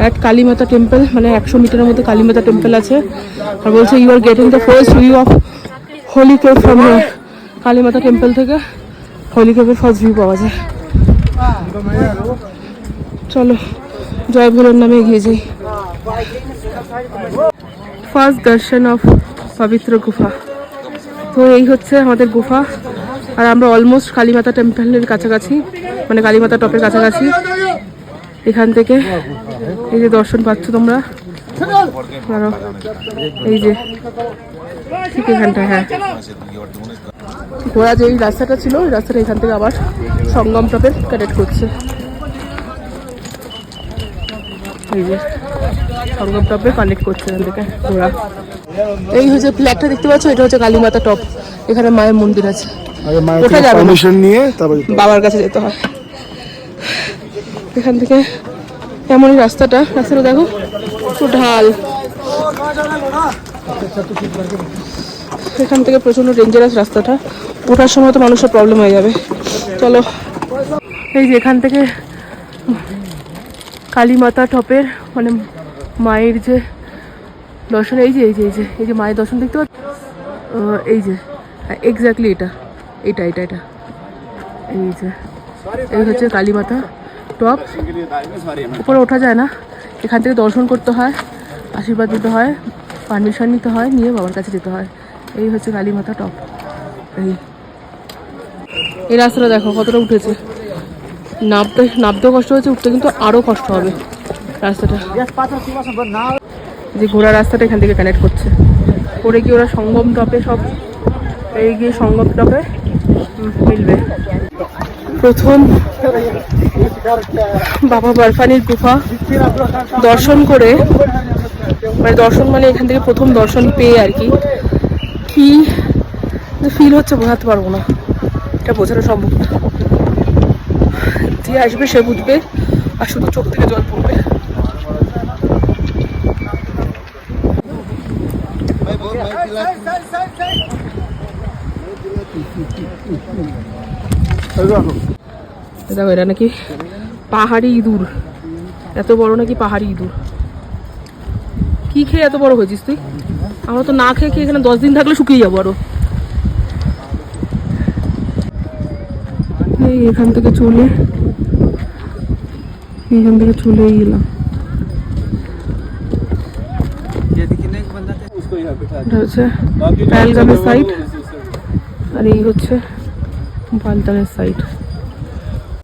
At Kalimata temple, মানে 100 মিটারের মধ্যে কালীমাতা টেম্পল আছে। আর বলছে you are getting the first view of holy cave from here. Kalimata temple থেকে হোলি কেভের ফার্স্ট ভিউ পাওয়া যায়। চলো জয় ভোলের নামে এগিয়ে যাই। ফার্স্ট দর্শন অফ পবিত্র গুফা। তো এই হচ্ছে আমাদের গুফা, আর আমরা অলমোস্ট কালীমাতা টেম্পলের কাছাকাছি, মানে কালীমাতা টপের কাছাকাছি। এখান থেকে এই যে দর্শন পাচ্ছ তোমরা, এই যে ঠিক এখানটা। হ্যাঁ, ঘোড়া যে এই রাস্তাটা ছিল, ওই রাস্তাটা এখান থেকে আবার সঙ্গম টপে কানেক্ট করছে। এই যে সঙ্গম টপে কানেক্ট করছে এখান থেকে ঘোড়া। এই হচ্ছে ফ্ল্যাগটা দেখতে পাচ্ছ, এটা হচ্ছে কালীমাতা টপ। এখানে মায়ের মন্দির আছে, ওঠা যাবে না, বাবার কাছে যেতে হয়। এখান থেকে এমনই রাস্তাটা দেখো, একটু ঢাল। এখান থেকে প্রচন্ড ডেঞ্জারাস রাস্তাটা, ওঠার সময় তো মানুষের প্রবলেম হয়ে যাবে। চলো, এই যে এখান থেকে কালীমাতা টপের মানে মায়ের যে দর্শন, এই যে এই যে এই যে এই যে মায়ের দর্শন দেখতে পাচ্ছ, এই যে এক্স্যাক্টলি এটা এটা এটা এটা এই যে এই হচ্ছে কালীমাতা টপ। উপরে ওঠা যায় না, এখান থেকে দর্শন করতে হয়, আশীর্বাদ দিতে হয়, পারমিশন নিতে হয়, নিয়ে বাবার কাছে যেতে হয়। এই হচ্ছে কালীমাতা টপ। এই রাস্তাটা দেখো কতটা উঠেছে, নামতেও কষ্ট হচ্ছে, উঠতে কিন্তু আরও কষ্ট হবে রাস্তাটা। যে ঘোড়া রাস্তাটা এখান থেকে কানেক্ট করছে, করে গিয়ে ওরা সঙ্গম টপে সব এই গিয়ে সঙ্গম টপে মিলবে। প্রথম বাবা বরফানির গুফা দর্শন করে, মানে দর্শন মানে এখান থেকে প্রথম দর্শন পেয়ে আর কি কি ফিল হচ্ছে বোঝাতে পারবো না, এটা বোঝানো সম্ভব না। যে আসবে সে বুঝবে, আর শুধু চোখ থেকে জল পড়বে। দেখো এটা নাকি পাহাড়ি ইঁদুর, এত বড় নাকি পাহাড়ি ইঁদুর। কি খেয়ে এত বড় হয়েছিস তুই? আমরা তো না খেয়ে খেয়ে এখানে 10 দিন থাকলে শুকিয়ে যাবো আরো। এই এখান থেকে চলে এলাম। এটা হচ্ছে পহেলগামের সাইড, আর এই হচ্ছে বালতালের সাইড।